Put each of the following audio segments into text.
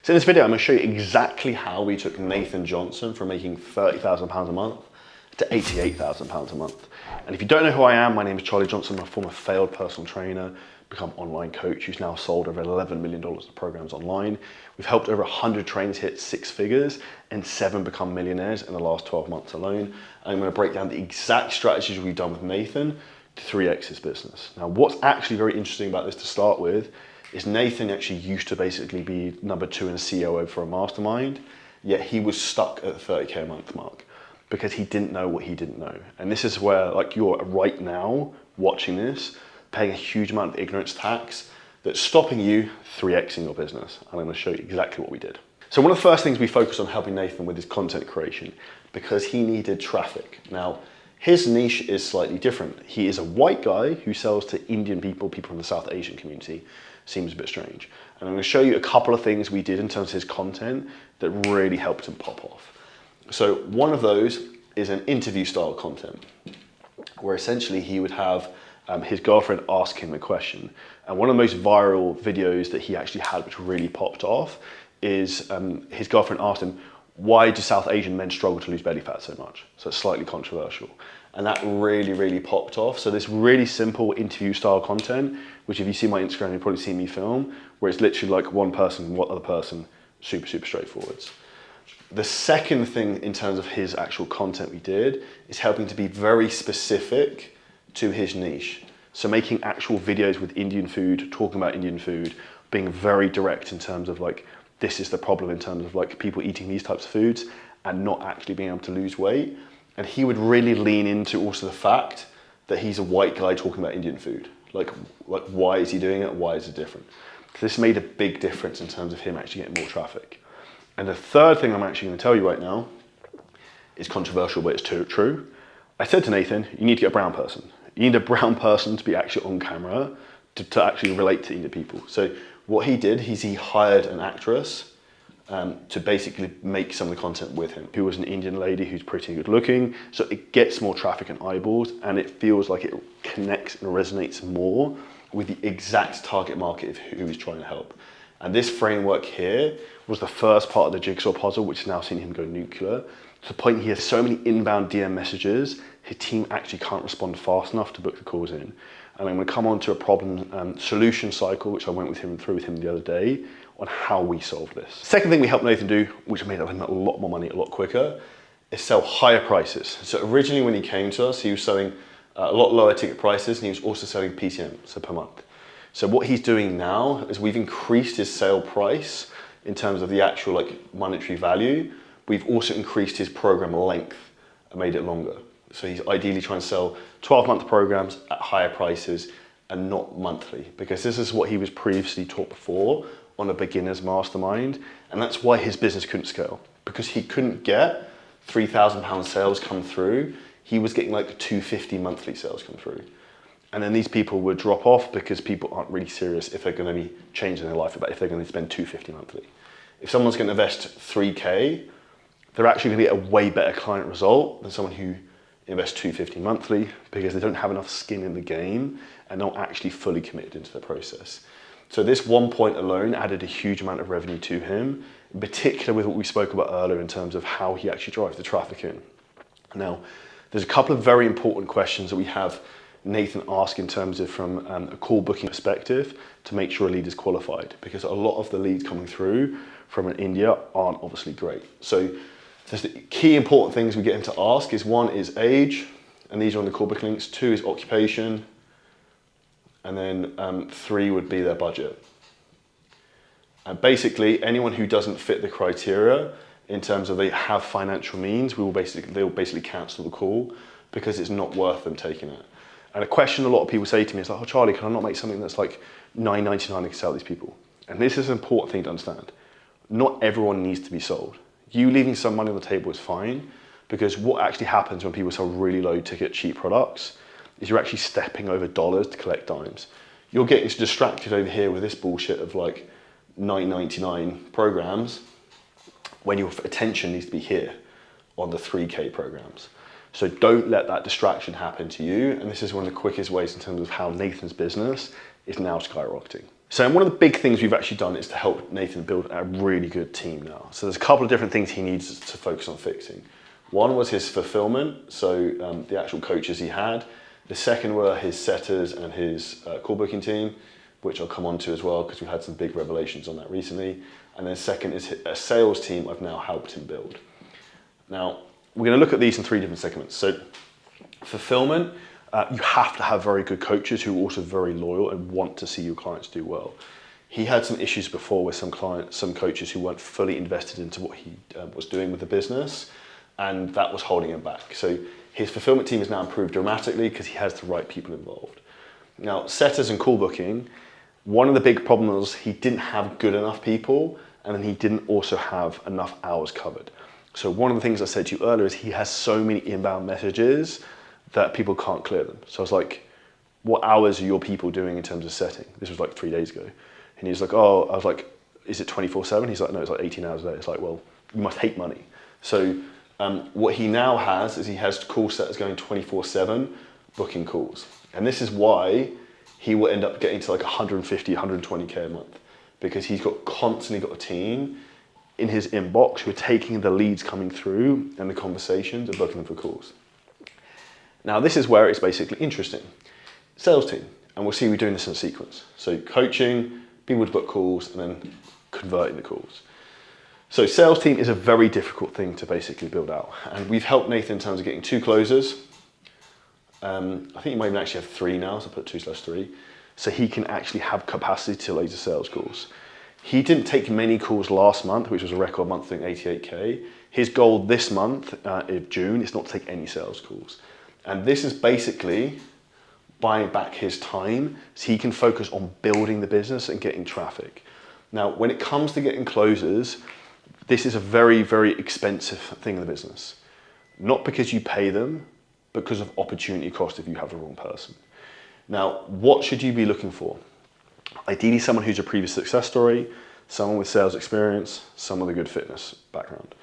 So in this video, I'm gonna show you exactly how we took Nathan Johnson from making £30,000 a month to £88,000 a month. And if you don't know who I am, my name is Charlie Johnson. I'm a former failed personal trainer, become online coach who's now sold over $11 million of programs online. We've helped over 100 trainers hit 6 figures and 7 become millionaires in the last 12 months alone. And I'm gonna break down the exact strategies we've done with Nathan to 3x his business. Now, what's actually very interesting about this to start with is Nathan actually used to basically be number 2 in a COO for a mastermind, yet he was stuck at the 30K a month mark because he didn't know what he didn't know. And this is where, like, you're right now watching this, paying a huge amount of ignorance tax that's stopping you 3xing your business. And I'm gonna show you exactly what we did. So one of the first things we focused on helping Nathan with his content creation because he needed traffic. Now, his niche is slightly different. He is a white guy who sells to Indian people, people from the South Asian community. Seems a bit strange. And I'm gonna show you a couple of things we did in terms of his content that really helped him pop off. So one of those is an interview style content where essentially he would have his girlfriend ask him a question. And one of the most viral videos that he actually had, which really popped off, is his girlfriend asked him, why do South Asian men struggle to lose belly fat so much? So it's slightly controversial. And that really, really popped off. So this really simple interview style content, which if you see my Instagram, you'll probably see me film, where it's literally like one person and one other person, super, super straightforwards. The second thing in terms of his actual content we did is helping to be very specific to his niche. So making actual videos with Indian food, talking about Indian food, being very direct in terms of like, this is the problem in terms of like people eating these types of foods and not actually being able to lose weight. And he would really lean into also the fact that he's a white guy talking about Indian food. Like why is he doing it? Why is it different? This made a big difference in terms of him actually getting more traffic. And the third thing I'm actually gonna tell you right now is controversial, but it's true. I said to Nathan, you need to get a brown person. You need a brown person to be actually on camera to actually relate to Indian people. So what he did is he hired an actress to basically make some of the content with him, who was an Indian lady who's pretty good looking. So it gets more traffic and eyeballs, and it feels like it connects and resonates more with the exact target market of who he's trying to help. And this framework here was the first part of the jigsaw puzzle, which has now seen him go nuclear. To the point he has so many inbound DM messages, his team actually can't respond fast enough to book the calls in. And I'm gonna come on to a problem solution cycle, which I went through with him the other day, on how we solve this. Second thing we helped Nathan do, which made him a lot more money a lot quicker, is sell higher prices. So originally when he came to us, he was selling a lot lower ticket prices, and he was also selling PCM, so per month. So what he's doing now is we've increased his sale price in terms of the actual like monetary value. We've also increased his program length and made it longer. So he's ideally trying to sell 12-month programs at higher prices and not monthly, because this is what he was previously taught before on a beginner's mastermind. And that's why his business couldn't scale, because he couldn't get £3,000 sales come through. He was getting like 250 monthly sales come through. And then these people would drop off because people aren't really serious if they're gonna be changing their life, about if they're gonna spend 250 monthly. If someone's gonna invest 3K, they're actually gonna get a way better client result than someone who invests 250 monthly, because they don't have enough skin in the game and not actually fully committed into the process. So this one point alone added a huge amount of revenue to him, in particular with what we spoke about earlier in terms of how he actually drives the traffic in. Now, there's a couple of very important questions that we have Nathan ask in terms of from a call booking perspective to make sure a lead is qualified, because a lot of the leads coming through from India aren't obviously great. So there's the key important things we get him to ask is, 1 is age, and these are on the call booking links. 2 is occupation, and then 3 would be their budget. And basically anyone who doesn't fit the criteria in terms of they have financial means, they'll basically cancel the call because it's not worth them taking it. And a question a lot of people say to me is like, oh Charlie, can I not make something that's like $9.99 and can sell these people? And this is an important thing to understand. Not everyone needs to be sold. You leaving some money on the table is fine, because what actually happens when people sell really low ticket, cheap products is you're actually stepping over dollars to collect dimes. You're getting distracted over here with this bullshit of like $9.99 programs when your attention needs to be here on the 3K programs. So don't let that distraction happen to you. And this is one of the quickest ways in terms of how Nathan's business is now skyrocketing. So one of the big things we've actually done is to help Nathan build a really good team now. So there's a couple of different things he needs to focus on fixing. One was his fulfillment, so the actual coaches he had. The second were his setters and his call booking team, which I'll come on to as well because we've had some big revelations on that recently. And then second is a sales team I've now helped him build. Now, we're going to look at these in 3 different segments. So fulfillment, you have to have very good coaches who are also very loyal and want to see your clients do well. He had some issues before with some coaches who weren't fully invested into what he was doing with the business, and that was holding him back. So his fulfillment team has now improved dramatically because he has the right people involved. Now, setters and call booking, one of the big problems was he didn't have good enough people, and then he didn't also have enough hours covered. So one of the things I said to you earlier is he has so many inbound messages that people can't clear them. So I was like, what hours are your people doing in terms of setting? This was like 3 days ago. And he was like, oh, I was like, is it 24/7? He's like, no, it's like 18 hours a day. It's like, well, you must hate money. So what he now has is he has call setters going 24/7 booking calls. And this is why he will end up getting to like 150, 120K a month, because he's constantly got a team in his inbox who are taking the leads coming through and the conversations and booking them for calls. Now, this is where it's basically interesting. Sales team, and we'll see we're doing this in a sequence. So coaching, people to book calls, and then converting the calls. So sales team is a very difficult thing to basically build out. And we've helped Nathan in terms of getting 2 closers. I think you might even actually have 3 now, so I put 2/3. So he can actually have capacity to laser sales calls. He didn't take many calls last month, which was a record month doing 88K. His goal this month, in June, is not to take any sales calls. And this is basically buying back his time so he can focus on building the business and getting traffic. Now, when it comes to getting closers, this is a very, very expensive thing in the business. Not because you pay them, but because of opportunity cost if you have the wrong person. Now, what should you be looking for? Ideally, someone who's a previous success story, someone with sales experience, someone with a good fitness background.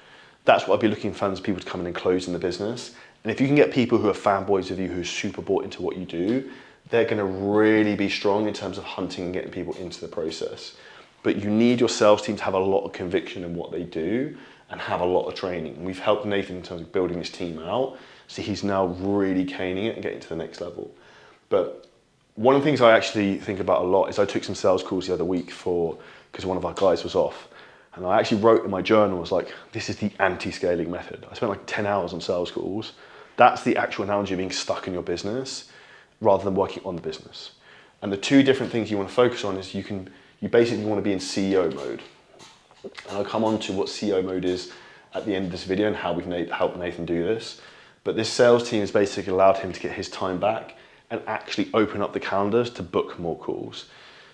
That's what I'd be looking for, people to come in and close in the business. And if you can get people who are fanboys of you, who are super bought into what you do, they're going to really be strong in terms of hunting and getting people into the process. But you need your sales team to have a lot of conviction in what they do and have a lot of training. And we've helped Nathan in terms of building his team out, so he's now really caning it and getting to the next level. But one of the things I actually think about a lot is I took some sales calls the other week because one of our guys was off. And I actually wrote in my journal, was like, this is the anti-scaling method. I spent like 10 hours on sales calls. That's the actual analogy of being stuck in your business rather than working on the business. And the 2 different things you want to focus on is you basically want to be in CEO mode. And I'll come on to what CEO mode is at the end of this video and how we've helped Nathan do this. But this sales team has basically allowed him to get his time back and actually open up the calendars to book more calls.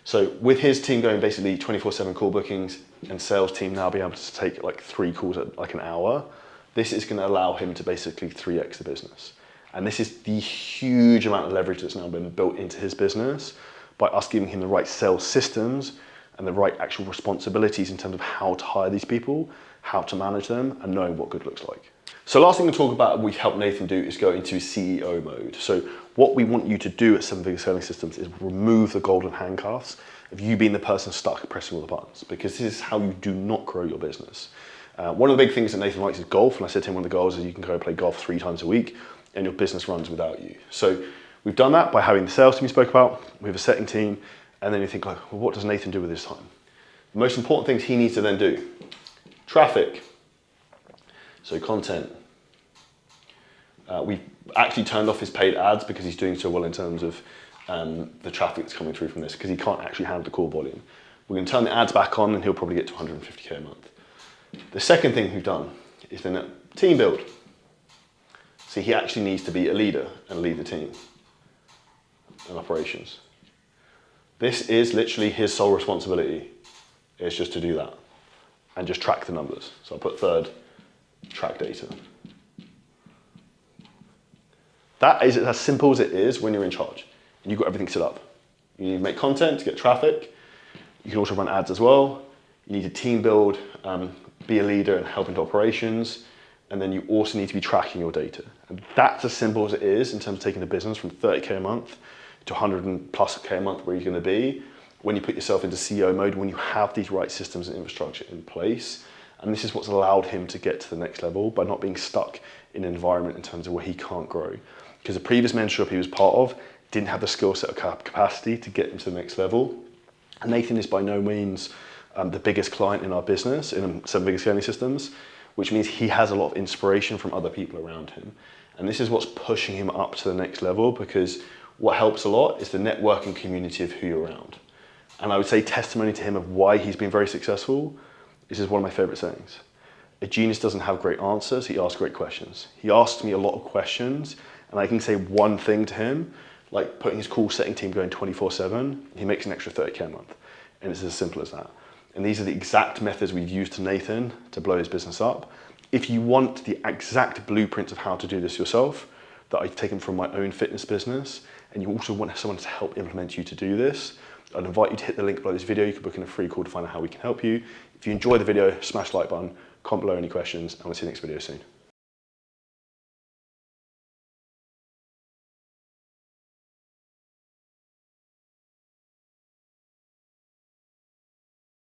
So with his team going basically 24/7 call bookings and sales team now being able to take like 3 calls at like an hour, this is going to allow him to basically 3x the business. And this is the huge amount of leverage that's now been built into his business by us giving him the right sales systems and the right actual responsibilities in terms of how to hire these people, how to manage them, and knowing what good looks like. So last thing to talk about we've helped Nathan do is go into CEO mode. So what we want you to do at 7 Figure Selling Systems is remove the golden handcuffs of you being the person stuck pressing all the buttons, because this is how you do not grow your business. One of the big things that Nathan likes is golf, and I said to him one of the goals is you can go play golf 3 times a week and your business runs without you. So we've done that by having the sales team we spoke about, we have a setting team, and then you think like, well, what does Nathan do with his time? The most important things he needs to then do: traffic, so content. We've actually turned off his paid ads because he's doing so well in terms of the traffic that's coming through from this, because he can't actually handle the call volume. We're going to turn the ads back on and he'll probably get to 150K a month. The second thing we've done is then a team build. So he actually needs to be a leader and lead the team and operations. This is literally his sole responsibility, is just to do that and just track the numbers. So I'll put third, track data. That is as simple as it is when you're in charge and you've got everything set up. You need to make content to get traffic. You can also run ads as well. You need to team build, be a leader and help into operations. And then you also need to be tracking your data. And that's as simple as it is in terms of taking the business from 30K a month to 100+ K a month where you're going to be when you put yourself into CEO mode, when you have these right systems and infrastructure in place. And this is what's allowed him to get to the next level by not being stuck in an environment in terms of where he can't grow. Because the previous mentorship he was part of didn't have the skill set or capacity to get him to the next level. And Nathan is by no means the biggest client in our business, in 7 Figure Scaling Systems, which means he has a lot of inspiration from other people around him. And this is what's pushing him up to the next level, because what helps a lot is the networking community of who you're around. And I would say testimony to him of why he's been very successful. This is one of my favorite sayings. A genius doesn't have great answers, he asks great questions. He asks me a lot of questions, and I can say one thing to him, like putting his call setting team going 24/7, he makes an extra 30K a month. And it's as simple as that. And these are the exact methods we've used to Nathan to blow his business up. If you want the exact blueprint of how to do this yourself, that I've taken from my own fitness business, and you also want someone to help implement you to do this, I'd invite you to hit the link below this video. You can book in a free call to find out how we can help you. If you enjoy the video, smash the like button, comment below any questions, and we'll see you next video soon.